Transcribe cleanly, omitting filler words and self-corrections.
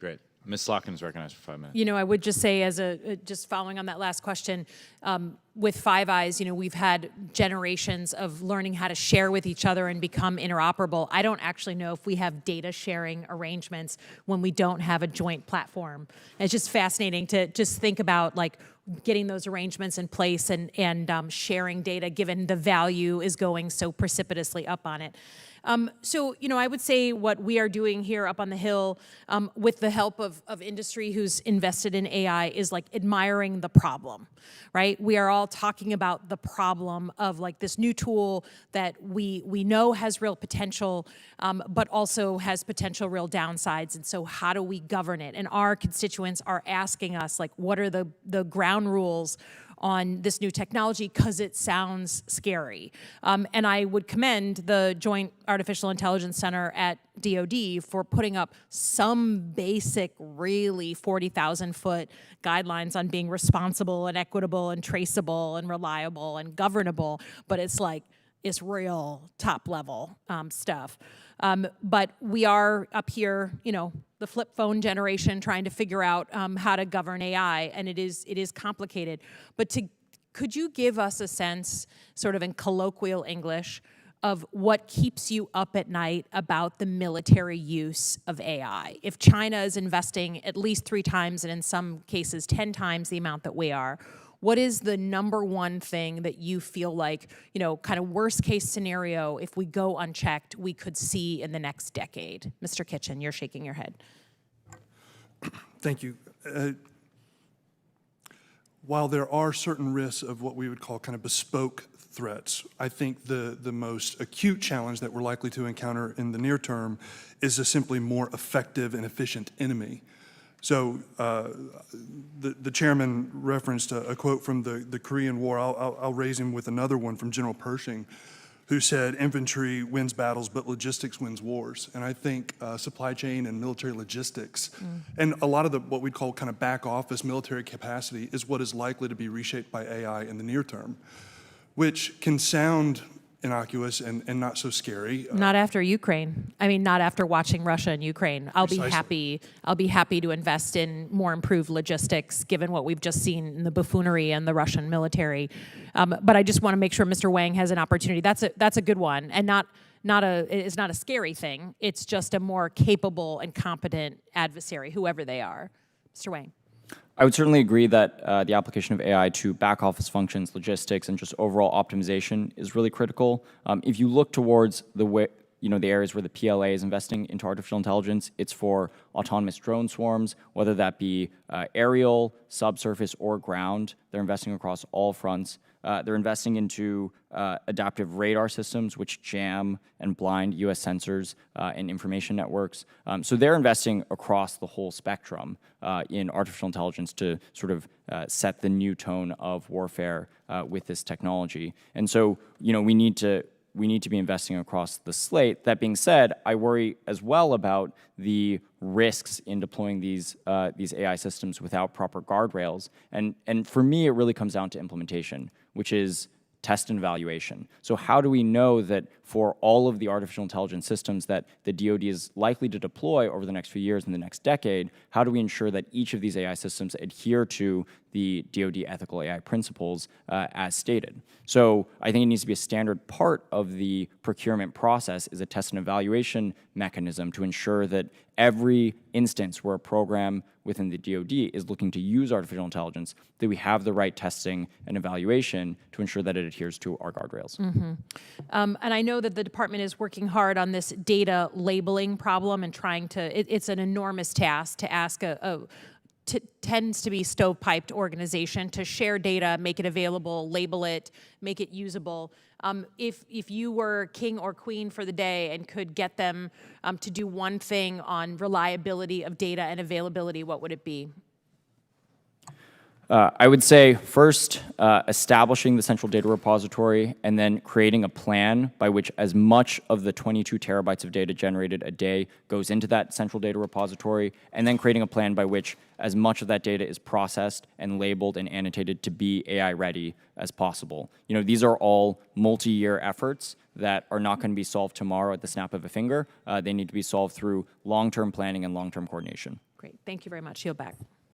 Great. Ms. Slotkin is recognized for 5 minutes. You know, I would just say, just following on that last question, with Five Eyes, you know, we've had generations of learning how to share with each other and become interoperable. I don't actually know if we have data sharing arrangements when we don't have a joint platform. It's just fascinating to just think about, like, getting those arrangements in place and sharing data, given the value is going so precipitously up on it. So, you know, I would say what we are doing here up on the Hill with the help of industry who's invested in AI is like admiring the problem, right? We are all talking about the problem of like this new tool that we know has real potential, but also has potential real downsides. And so how do we govern it? And our constituents are asking us, like, what are the ground rules on this new technology, because it sounds scary. And I would commend the Joint Artificial Intelligence Center at DoD for putting up some basic, really 40,000-foot guidelines on being responsible and equitable and traceable and reliable and governable, but it's like, it's real top-level stuff. But we are up here, you know, the flip phone generation, trying to figure out how to govern AI, and it is complicated. But could you give us a sense, sort of in colloquial English, of what keeps you up at night about the military use of AI? If China is investing at least 3 times, and in some cases 10 times the amount that we are, what is the number one thing that you feel like, you know, kind of worst case scenario, if we go unchecked, we could see in the next decade? Mr. Kitchen, you're shaking your head. Thank you. While there are certain risks of what we would call kind of bespoke threats, I think the most acute challenge that we're likely to encounter in the near term is a simply more effective and efficient enemy. So the chairman referenced a quote from the Korean War. I'll raise him with another one from General Pershing, who said, "Infantry wins battles, but logistics wins wars." And I think supply chain and military logistics, and a lot of what we'd call kind of back office military capacity, is what is likely to be reshaped by AI in the near term, which can sound innocuous and not so scary. Not after Ukraine. I mean, not after watching Russia and Ukraine. I'll be happy to invest in more improved logistics, given what we've just seen in the buffoonery and the Russian military. But I just want to make sure Mr. Wang has an opportunity. That's a good one, and it's not a scary thing. It's just a more capable and competent adversary, whoever they are. Mr. Wang. I would certainly agree that the application of AI to back office functions, logistics, and just overall optimization is really critical. If you look towards the areas where the PLA is investing into artificial intelligence, it's for autonomous drone swarms, whether that be aerial, subsurface, or ground. They're investing across all fronts. They're investing into adaptive radar systems, which jam and blind U.S. sensors and information networks. So they're investing across the whole spectrum in artificial intelligence to sort of set the new tone of warfare with this technology. And so, you know, we need to be investing across the slate. That being said, I worry as well about the risks in deploying these AI systems without proper guardrails. And for me, it really comes down to implementation, which is test and evaluation. So how do we know that for all of the artificial intelligence systems that the DoD is likely to deploy over the next few years and the next decade, how do we ensure that each of these AI systems adhere to the DoD ethical AI principles as stated? So I think it needs to be a standard part of the procurement process is a test and evaluation mechanism to ensure that every instance where a program within the DoD is looking to use artificial intelligence, that we have the right testing and evaluation to ensure that it adheres to our guardrails. And I know that the department is working hard on this data labeling problem and trying to, it's an enormous task to ask tends to be stovepiped organization to share data, make it available, label it, make it usable. If you were king or queen for the day and could get them to do one thing on reliability of data and availability, what would it be? I would say first, establishing the central data repository and then creating a plan by which as much of the 22 terabytes of data generated a day goes into that central data repository, and then creating a plan by which as much of that data is processed and labeled and annotated to be AI ready as possible. You know, these are all multi-year efforts that are not going to be solved tomorrow at the snap of a finger. They need to be solved through long-term planning and long-term coordination. Great. Thank you very much. Yield back.